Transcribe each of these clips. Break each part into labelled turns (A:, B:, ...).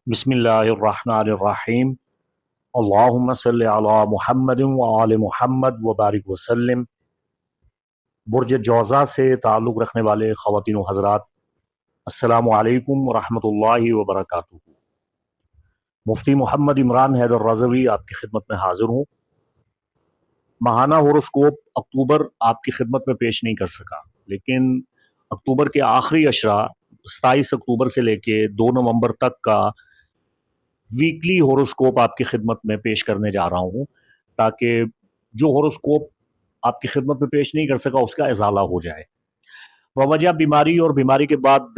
A: बिस्मिल्लाहिर्रहमानिर्रहीम। अल्लाहुम्मा सल्लि अला मुहम्मदिन व आले मुहम्मद व बारिक वसल्लम। बुर्ज जौज़ा से ताल्लुक़ रखने वाले ख़वातीन व हज़रात, अस्सलामु अलैकुम व रहमतुल्लाहि व बरकातुहू। मुफ्ती मोहम्मद इमरान हैदर रज़वी आपकी खिदमत में हाज़िर हूँ। माहाना होरोस्कोप अक्टूबर आपकी खिदमत में पेश नहीं कर सका, लेकिन अक्टूबर के आखिरी अशरा 27 अक्टूबर से लेके 2 नवंबर तक का वीकली होरोस्कोप आपकी खिदमत में पेश करने जा रहा हूँ, ताकि जो होरोस्कोप आपकी खिदमत में पेश नहीं कर सका उसका इजाला हो जाए। वजह बीमारी और बीमारी के बाद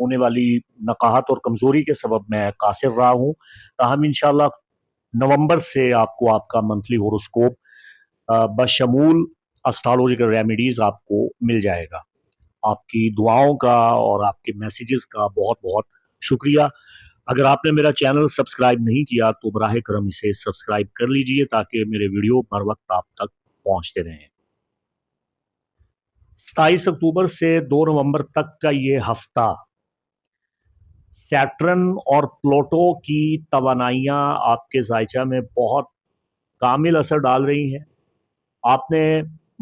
A: होने वाली नकाहत और कमज़ोरी के सबब मैं कासिर रहा हूँ। ताहम इंशाअल्लाह नवंबर से आपको आपका मंथली होरोस्कोप बशमूल एस्ट्रोलॉजिकल रेमेडीज़ आपको मिल जाएगा। आपकी दुआओं का और आपके मैसेजेस का बहुत बहुत शुक्रिया। अगर आपने मेरा चैनल सब्सक्राइब नहीं किया तो बराह करम इसे सब्सक्राइब कर लीजिए, ताकि मेरे वीडियो बर वक्त आप तक पहुंचते रहें। 27 अक्टूबर से 2 नवंबर तक का ये हफ्ता सैटर्न और प्लूटो की तवानाइयाँ आपके जायचा में बहुत कामिल असर डाल रही हैं। आपने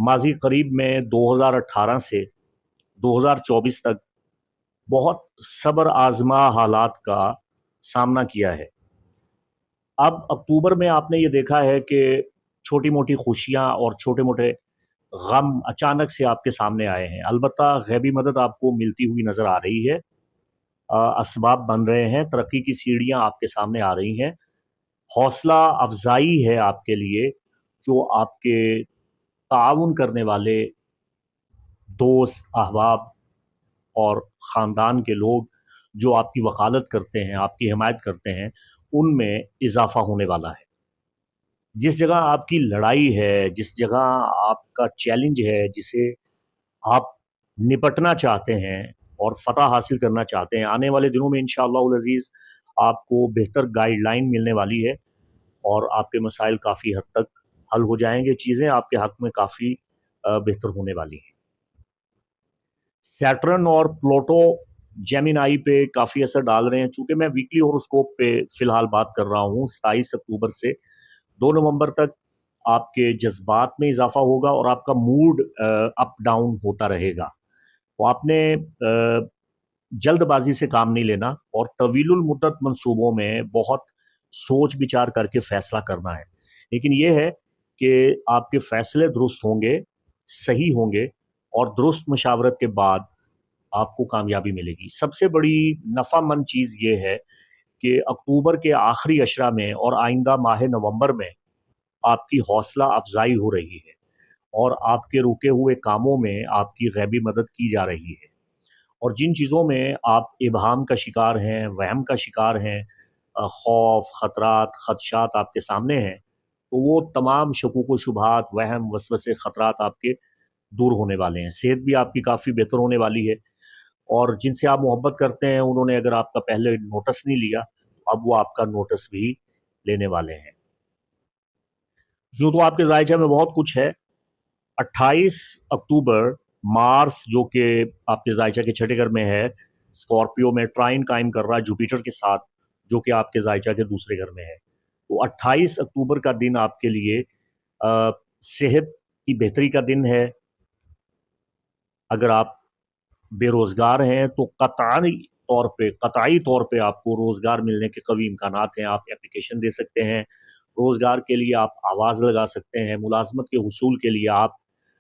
A: माजी करीब में 2018 से 2024 तक बहुत सब्र आजमा हालात का सामना किया है। अब अक्टूबर में आपने ये देखा है कि छोटी मोटी खुशियाँ और छोटे मोटे गम अचानक से आपके सामने आए हैं। अलबत्ता गैबी मदद आपको मिलती हुई नज़र आ रही है। असबाब बन रहे हैं, तरक्की की सीढ़ियाँ आपके सामने आ रही हैं। हौसला अफजाई है आपके लिए, जो आपके ताउन करने वाले दोस्त, अहबाब और ख़ानदान के लोग जो आपकी वकालत करते हैं, आपकी हिमायत करते हैं, उनमें इजाफा होने वाला है। जिस जगह आपकी लड़ाई है, जिस जगह आपका चैलेंज है, जिसे आप निपटना चाहते हैं और फतह हासिल करना चाहते हैं, आने वाले दिनों में इंशाअल्लाहुल अज़ीज़ आपको बेहतर गाइडलाइन मिलने वाली है और आपके मसाइल काफ़ी हद तक हल हो जाएंगे। चीज़ें आपके हक में काफ़ी बेहतर होने वाली हैं। सैटर्न और प्लूटो जेमिनी पे काफ़ी असर डाल रहे हैं। चूंकि मैं वीकली होरोस्कोप पे फ़िलहाल बात कर रहा हूँ, 27 अक्टूबर से 2 नवंबर तक आपके जज्बात में इजाफा होगा और आपका मूड अप डाउन होता रहेगा। तो आपने जल्दबाजी से काम नहीं लेना और तवीलुल मुद्दत मंसूबों में बहुत सोच विचार करके फैसला करना है। लेकिन यह है कि आपके फैसले दुरुस्त होंगे, सही होंगे और दुरुस्त मशावरत के बाद आपको कामयाबी मिलेगी। सबसे बड़ी नफ़ामंद चीज़ ये है कि अक्टूबर के आखिरी अशरा में और आइंदा माह नवंबर में आपकी हौसला अफजाई हो रही है और आपके रुके हुए कामों में आपकी गैबी मदद की जा रही है। और जिन चीज़ों में आप इबहाम का शिकार हैं, वहम का शिकार हैं, खौफ, ख़तरात, ख़दशात आपके सामने हैं, तो वो तमाम शकूक व शुबहात, वहम, वसवसे, ख़तरात आपके दूर होने वाले हैं। सेहत भी आपकी काफ़ी बेहतर होने वाली है और जिनसे आप मोहब्बत करते हैं, उन्होंने अगर आपका पहले नोटिस नहीं लिया, अब वो आपका नोटिस भी लेने वाले हैं। यूँ तो आपके ज़ायचा में बहुत कुछ है। 28 अक्टूबर मार्स, जो कि आपके ज़ायचा के छठे घर में है, स्कॉर्पियो में ट्राइन कायम कर रहा है जुपिटर के साथ, जो कि आपके ज़ायचा के दूसरे घर में है। तो 28 अक्टूबर का दिन आपके लिए सेहत की बेहतरी का दिन है। अगर आप बेरोज़गार हैं तो कतई तौर पे आपको रोज़गार मिलने के कवी इम्कानात हैं। आप एप्लीकेशन दे सकते हैं, रोज़गार के लिए आप आवाज़ लगा सकते हैं, मुलाज़मत के हुसूल के लिए आप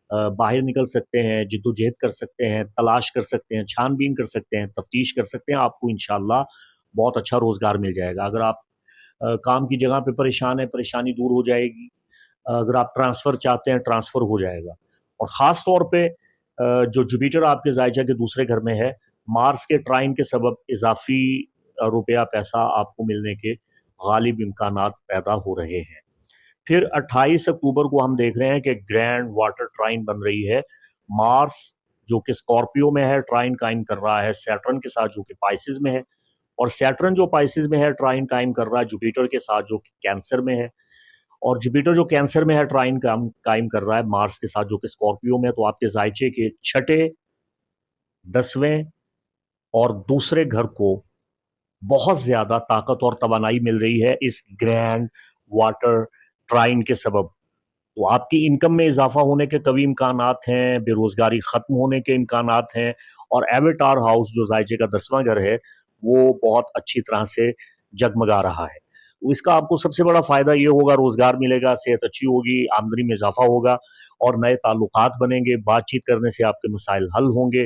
A: बाहर निकल सकते हैं, जिद्दोजहद कर सकते हैं, तलाश कर सकते हैं, छानबीन कर सकते हैं, तफ्तीश कर सकते हैं। आपको इंशाअल्लाह बहुत अच्छा रोज़गार मिल जाएगा। अगर आप काम की जगह पे परेशान हैं, परेशानी दूर हो जाएगी। अगर आप ट्रांसफ़र चाहते हैं, ट्रांसफ़र हो जाएगा। और ख़ास तौर पे जो जुपिटर आपके ज़ायचा के दूसरे घर में है, मार्स के ट्राइन के सबब इज़ाफ़ी रुपया पैसा आपको मिलने के गालिब इम्कानात पैदा हो रहे हैं। फिर 28 अक्टूबर को हम देख रहे हैं कि ग्रैंड वाटर ट्राइन बन रही है। मार्स जो कि स्कॉर्पियो में है, ट्राइन कायम कर रहा है सैटर्न के साथ, जो कि पाइसेस में है, और सैटर्न जो पाइसेस में है, ट्राइन कायम कर रहा है जुपिटर के साथ, जो कि कैंसर में है। और जुपिटर जो कैंसर में है, ट्राइन कायम कर रहा है मार्स के साथ, जो कि स्कॉर्पियो में है। तो आपके ज़ायचे के छठे, 10वें और दूसरे घर को बहुत ज़्यादा ताकत और तवानाई मिल रही है इस ग्रैंड वाटर ट्राइन के सबब। तो आपकी इनकम में इजाफा होने के कवी इम्कानात हैं, बेरोजगारी खत्म होने के इम्कानात हैं, और एवेटार हाउस जो जायचे का 10वां घर है, वो बहुत अच्छी तरह से जगमगा रहा है। तो इसका आपको सबसे बड़ा फायदा ये होगा, रोजगार मिलेगा, सेहत अच्छी होगी, आमदनी में इजाफा होगा और नए ताल्लुकात बनेंगे, बातचीत करने से आपके मसाइल हल होंगे,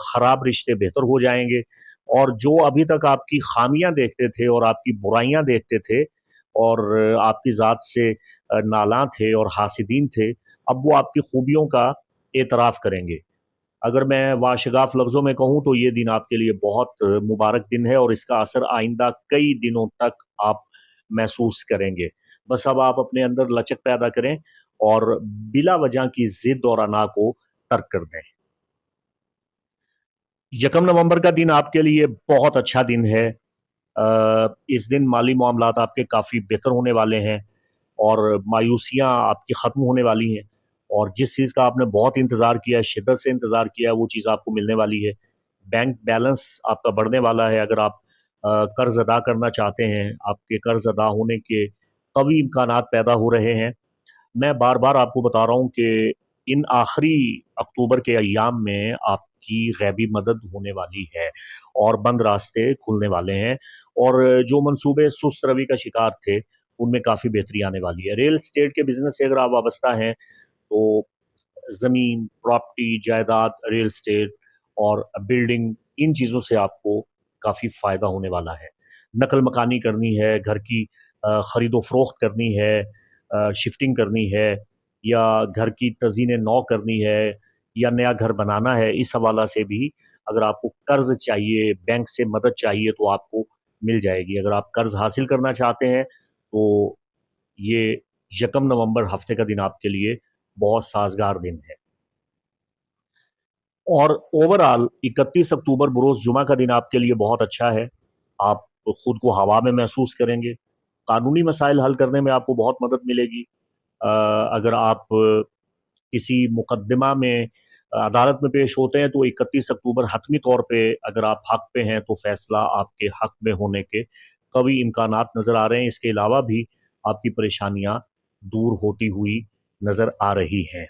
A: खराब रिश्ते बेहतर हो जाएंगे, और जो अभी तक आपकी खामियां देखते थे और आपकी बुराइयां देखते थे और आपकी ज़ात से नालां थे और हासिदीन थे, अब वो आपकी खूबियों का एतराफ़ करेंगे। अगर मैं वाशगाफ लफ्ज़ों में कहूँ तो ये दिन आपके लिए बहुत मुबारक दिन है और इसका असर आइंदा कई दिनों तक आप महसूस करेंगे। बस अब आप अपने अंदर लचक पैदा करें और बिला वजह की ज़िद और अना को तर्क कर दें। 1 नवंबर का दिन आपके लिए बहुत अच्छा दिन है। इस दिन माली मामलात आपके काफ़ी बेहतर होने वाले हैं और मायूसियाँ आपकी ख़त्म होने वाली हैं, और जिस चीज़ का आपने बहुत इंतज़ार किया है, शिद्दत से इंतज़ार किया है, वो चीज़ आपको मिलने वाली है। बैंक बैलेंस आपका बढ़ने वाला है। अगर आप कर्ज़ अदा करना चाहते हैं, आपके कर्ज़ अदा होने के कवी इम्कानात पैदा हो रहे हैं। मैं बार-बार आपको बता रहा हूँ कि इन आखिरी अक्टूबर के अय्याम में आपकी गैबी मदद होने वाली है और बंद रास्ते खुलने वाले हैं, और जो मंसूबे सुस्त रवि का शिकार थे, उनमें काफ़ी बेहतरी आने वाली है। रियल एस्टेट के बिज़नेस से अगर आप वाबस्ता हैं, तो ज़मीन, प्रॉपर्टी, जायदाद, रियल एस्टेट और बिल्डिंग, इन चीज़ों से आपको काफ़ी फ़ायदा होने वाला है। नक़ल मकानी करनी है, घर की ख़रीदो-फ़रोख्त करनी है, शिफ्टिंग करनी है, या घर की तज़ीन नौ करनी है, या नया घर बनाना है, इस हवाला से भी अगर आपको कर्ज़ चाहिए, बैंक से मदद चाहिए, तो आपको मिल जाएगी। अगर आप कर्ज़ हासिल करना चाहते हैं, तो ये यकम नवंबर हफ्ते का दिन आपके लिए बहुत साजगार दिन है। और ओवरऑल 31 अक्टूबर बरोज़ जुमा का दिन आपके लिए बहुत अच्छा है। आप खुद को हवा में महसूस करेंगे। कानूनी मसाइल हल करने में आपको बहुत मदद मिलेगी। अगर आप किसी मुकदमा में अदालत में पेश होते हैं, तो 31 अक्टूबर हतमी तौर पे अगर आप हक पे हैं, तो फैसला आपके हक में होने के कवी इम्कानात नज़र आ रहे हैं। इसके अलावा भी आपकी परेशानियाँ दूर होती हुई नज़र आ रही हैं।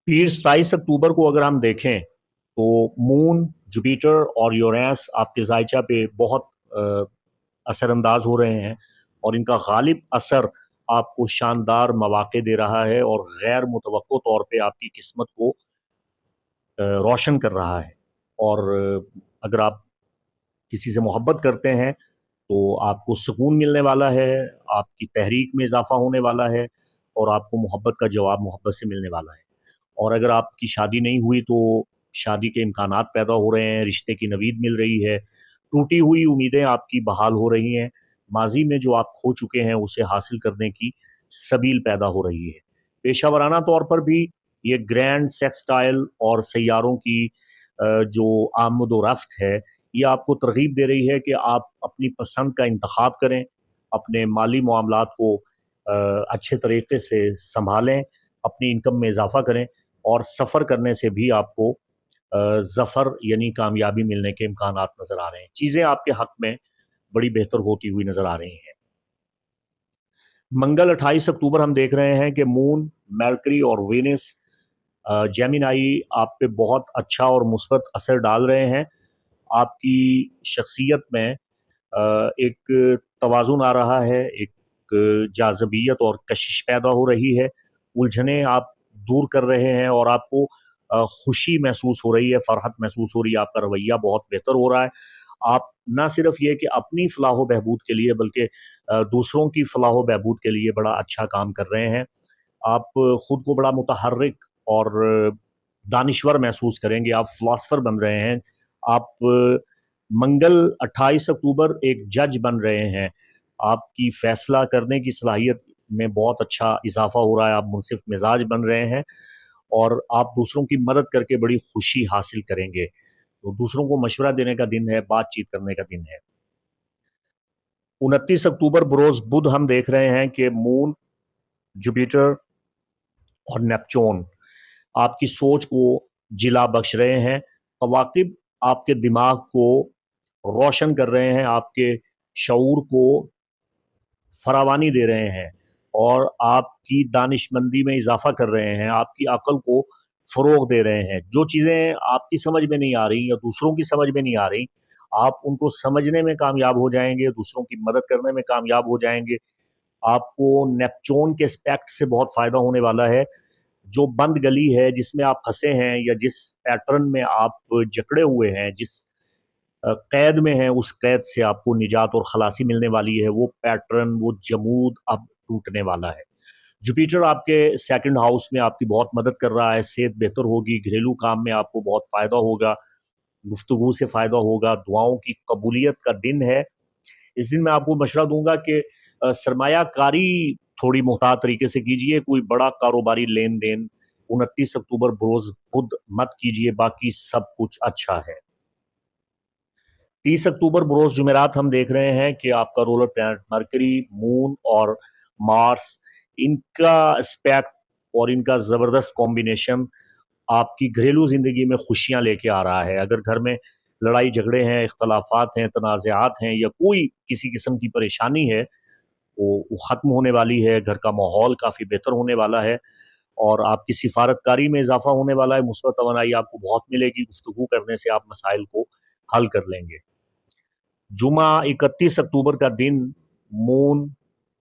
A: फिर 27 अक्टूबर को अगर हम देखें, तो मून, जुपिटर और यूरेनस आपके ज़ायचा पे बहुत असरअंदाज हो रहे हैं, और इनका गालिब असर आपको शानदार मौक़े दे रहा है और गैर मुतवक्को तौर पे आपकी किस्मत को रोशन कर रहा है। और अगर आप किसी से मोहब्बत करते हैं, तो आपको सुकून मिलने वाला है, आपकी तहरीक में इज़ाफ़ा होने वाला है, और आपको मोहब्बत का जवाब मोहब्बत से मिलने वाला है। और अगर आपकी शादी नहीं हुई, तो शादी के इम्कानात पैदा हो रहे हैं, रिश्ते की नवीद मिल रही है, टूटी हुई उम्मीदें आपकी बहाल हो रही हैं, माज़ी में जो आप खो चुके हैं उसे हासिल करने की सबील पैदा हो रही है। पेशा वराना तौर पर भी ये ग्रैंड सेक्सटाइल और सैयारों की जो आमद-ओ-रफ़्त है, ये आपको तरग़ीब दे रही है कि आप अपनी पसंद का इंतख़ाब करें, अपने माली मामलात को अच्छे तरीके से सँभालें, अपनी इनकम में इज़ाफ़ा करें, और सफ़र करने से भी आपको ज़फ़र यानी कामयाबी मिलने के इम्कानात नज़र आ रहे हैं। चीज़ें आपके हक़ में बड़ी बेहतर होती हुई नज़र आ रही हैं। मंगल 28 अक्टूबर हम देख रहे हैं कि मून, मरकरी और वीनस जेमिनी आप पे बहुत अच्छा और मुस्बत असर डाल रहे हैं। आपकी शख्सियत में एक तवाज़ुन आ रहा है, एक जाज़बियत और कशिश पैदा हो रही है। उलझनें आप दूर कर रहे हैं और आपको खुशी महसूस हो रही है, फ़रहत महसूस हो रही है, आपका रवैया बहुत बेहतर हो रहा है। आप ना सिर्फ़ ये कि अपनी फ़लाह व बहबूद के लिए, बल्कि दूसरों की फ़लाह व बहबूद के लिए बड़ा अच्छा काम कर रहे हैं। आप खुद को बड़ा मुतहर्रिक और दानिश्वर महसूस करेंगे, आप फ़िलॉसफ़र बन रहे हैं। आप मंगल 28 अक्टूबर एक जज बन रहे हैं। आपकी फ़ैसला करने की सलाहियत में बहुत अच्छा इज़ाफ़ा हो रहा है, आप मुनसिफ़ मिज़ाज बन रहे हैं, और आप दूसरों की मदद करके बड़ी खुशी हासिल करेंगे। तो दूसरों को मशवरा देने का दिन है, बातचीत करने का दिन है। 29 अक्टूबर बरोज़ बुध हम देख रहे हैं कि मून, जुपिटर और नेपच्यून आपकी सोच को जिला बख्श रहे हैं। कवाकिब आपके दिमाग को روشن کر رہے ہیں، آپ کے شعور کو فراوانی دے رہے ہیں اور آپ کی دانشمندی میں اضافہ کر رہے ہیں، آپ کی عقل کو فروغ دے رہے ہیں۔ جو چیزیں آپ کی سمجھ میں نہیں آ رہی یا دوسروں کی سمجھ میں نہیں آ رہی، آپ ان کو سمجھنے میں کامیاب ہو جائیں گے، دوسروں کی مدد کرنے میں کامیاب ہو جائیں گے۔ آپ کو نیپچون کے اسپیکٹ سے بہت فائدہ ہونے والا ہے۔ جو بند گلی ہے جس میں آپ پھنسے ہیں یا جس پیٹرن میں آپ جکڑے ہوئے ہیں، جس قید میں ہیں، اس قید سے آپ کو نجات اور خلاصی ملنے والی ہے۔ وہ پیٹرن، وہ جمود اب ٹوٹنے والا ہے۔ جوپیٹر آپ کے سیکنڈ ہاؤس میں آپ کی بہت مدد کر رہا ہے، صحت بہتر ہوگی، گھریلو کام میں آپ کو بہت فائدہ ہوگا، گفتگو سے فائدہ ہوگا، دعاؤں کی قبولیت کا دن ہے۔ اس دن میں آپ کو مشورہ دوں گا کہ سرمایہ کاری تھوڑی محتاط طریقے سے کیجئے، کوئی بڑا کاروباری لین دین 29 اکتوبر بروز بدھ مت کیجئے، باقی سب کچھ اچھا ہے۔ 30 اکتوبر بروز جمعرات ہم دیکھ رہے ہیں کہ آپ کا رولر پلانٹ مرکری، مون اور مارس، ان کا اسپیکٹ اور ان کا زبردست کمبینیشن آپ کی گھریلو زندگی میں خوشیاں لے کے آ رہا ہے۔ اگر گھر میں لڑائی جھگڑے ہیں، اختلافات ہیں، تنازعات ہیں یا کوئی کسی قسم کی پریشانی ہے، وہ ختم ہونے والی ہے۔ گھر کا ماحول کافی بہتر ہونے والا ہے اور آپ کی سفارت کاری میں اضافہ ہونے والا ہے۔ مثبت توانائی آپ کو بہت ملے گی، گفتگو کرنے سے آپ مسائل کو حل کر لیں گے۔ جمعہ 31 اکتوبر کا دن مون،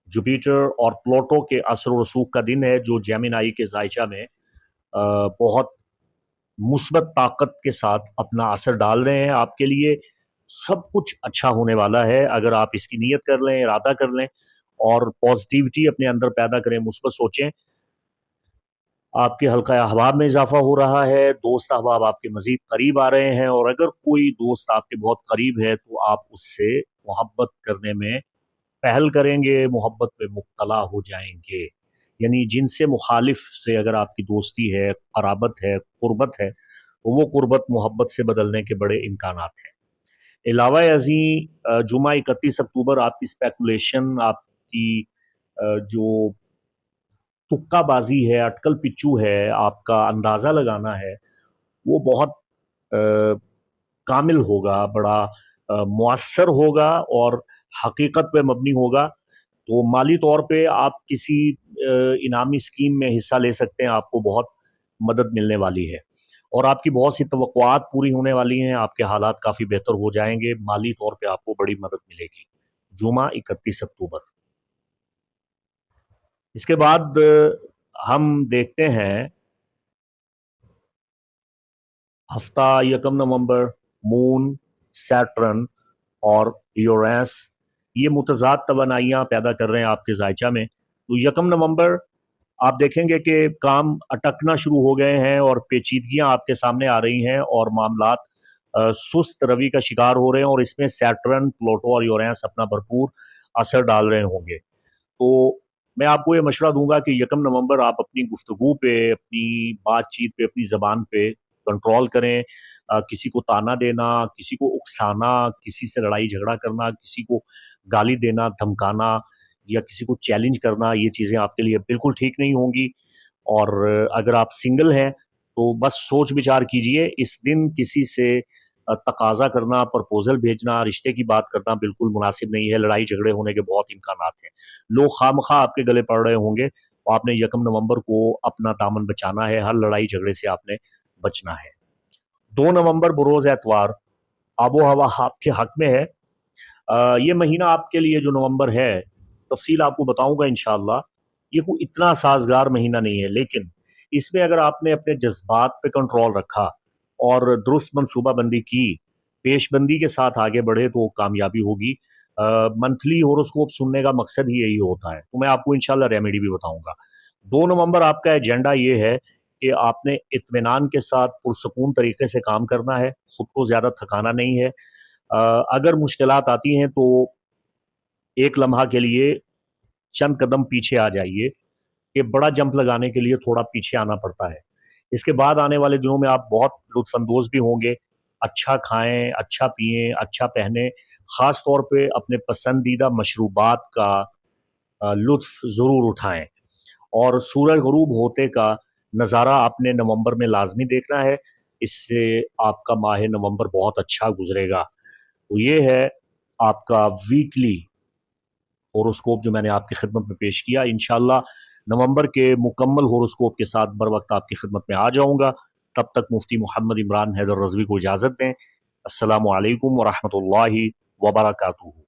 A: جوپیٹر اور پلوٹو کے اثر و رسوخ کا دن ہے، جو جیمنائی کے زائچہ میں بہت مثبت طاقت کے ساتھ اپنا اثر ڈال رہے ہیں۔ آپ کے لیے سب کچھ اچھا ہونے والا ہے اگر آپ اس کی نیت کر لیں، ارادہ کر لیں اور پازیٹیوٹی اپنے اندر پیدا کریں، مثبت سوچیں۔ آپ کے حلقہ احباب میں اضافہ ہو رہا ہے، دوست احباب آپ کے مزید قریب آ رہے ہیں، اور اگر کوئی دوست آپ کے بہت قریب ہے تو آپ اس سے محبت کرنے میں پہل کریں گے، محبت میں مبتلا ہو جائیں گے۔ یعنی جن سے مخالف سے اگر آپ کی دوستی ہے، قرابت ہے، قربت ہے، تو وہ قربت محبت سے بدلنے کے بڑے امکانات ہیں۔ علاوہ ازیں جمعہ 31 اکتوبر آپ کی اسپیکولیشن، آپ کی جو تکا بازی ہے، اٹکل پچو ہے، آپ کا اندازہ لگانا ہے، وہ بہت کامل ہوگا، بڑا مؤثر ہوگا اور حقیقت پہ مبنی ہوگا۔ تو مالی طور پہ آپ کسی انعامی اسکیم میں حصہ لے سکتے ہیں، آپ کو بہت مدد ملنے والی ہے اور آپ کی بہت سی توقعات پوری ہونے والی ہیں، آپ کے حالات کافی بہتر ہو جائیں گے، مالی طور پہ آپ کو بڑی مدد ملے گی۔ جمعہ 31 اکتوبر۔ اس کے بعد ہم دیکھتے ہیں ہفتہ 1 نومبر، مون، سیٹرن اور یورینس یہ متضاد توانائیاں پیدا کر رہے ہیں آپ کے زائچہ میں۔ تو 1 نومبر آپ دیکھیں گے کہ کام اٹکنا شروع ہو گئے ہیں اور پیچیدگیاں آپ کے سامنے آ رہی ہیں اور معاملات سست روی کا شکار ہو رہے ہیں، اور اس میں سیٹرن، پلوٹو اور یورینس اپنا بھرپور اثر ڈال رہے ہوں گے۔ تو میں آپ کو یہ مشورہ دوں گا کہ 1 نومبر آپ اپنی گفتگو پہ، اپنی بات چیت پہ، اپنی زبان پہ کنٹرول کریں۔ کسی کو تانا دینا، کسی کو اکسانا، کسی سے لڑائی جھگڑا کرنا، کسی کو گالی دینا، دھمکانا یا کسی کو چیلنج کرنا، یہ چیزیں آپ کے لیے بالکل ٹھیک نہیں ہوں گی۔ اور اگر آپ سنگل ہیں تو بس سوچ بچار کیجئے، اس دن کسی سے تقاضا کرنا، پرپوزل بھیجنا، رشتے کی بات کرنا بالکل مناسب نہیں ہے۔ لڑائی جھگڑے ہونے کے بہت امکانات ہیں، لوگ خواہ آپ کے گلے پڑ رہے ہوں گے، تو آپ نے 1 نومبر کو اپنا دامن بچانا ہے، ہر لڑائی جھگڑے سے آپ نے بچنا ہے۔ 2 نومبر بروز اتوار، آب و ہوا آپ کے حق میں ہے۔ یہ مہینہ آپ کے لیے جو نومبر ہے، تفصیل آپ کو بتاؤں گا انشاءاللہ، یہ کوئی اتنا سازگار مہینہ نہیں ہے، لیکن اس میں اگر آپ نے اپنے جذبات پہ کنٹرول رکھا اور درست منصوبہ بندی کی، پیش بندی کے ساتھ آگے بڑھے تو کامیابی ہوگی۔ منتھلی ہوروسکوپ سننے کا مقصد ہی یہی ہوتا ہے، تو میں آپ کو انشاءاللہ ریمیڈی بھی بتاؤں گا۔ 2 نومبر آپ کا ایجنڈا یہ ہے کہ آپ نے اطمینان کے ساتھ پرسکون طریقے سے کام کرنا ہے، خود کو زیادہ تھکانا نہیں ہے۔ اگر مشکلات آتی ہیں تو ایک لمحہ کے لیے چند قدم پیچھے آ جائیے، کہ بڑا جمپ لگانے کے لیے تھوڑا پیچھے آنا پڑتا ہے۔ اس کے بعد آنے والے دنوں میں آپ بہت لطف اندوز بھی ہوں گے، اچھا کھائیں، اچھا پئیں، اچھا پہنیں، خاص طور پہ اپنے پسندیدہ مشروبات کا لطف ضرور اٹھائیں، اور سورج غروب ہوتے کا نظارہ آپ نے نومبر میں لازمی دیکھنا ہے، اس سے آپ کا ماہ نومبر بہت اچھا گزرے گا۔ تو یہ ہے آپ کا ویکلی ہوروسکوپ جو میں نے آپ کی خدمت میں پیش کیا. انشاءاللہ نومبر کے مکمل ہوروسکوپ کے ساتھ بر وقت آپ کی خدمت میں آ جاؤں گا. تب تک مفتی محمد عمران حیدر رضوی کو اجازت دیں. السلام علیکم ورحمۃ اللہ وبرکاتہ.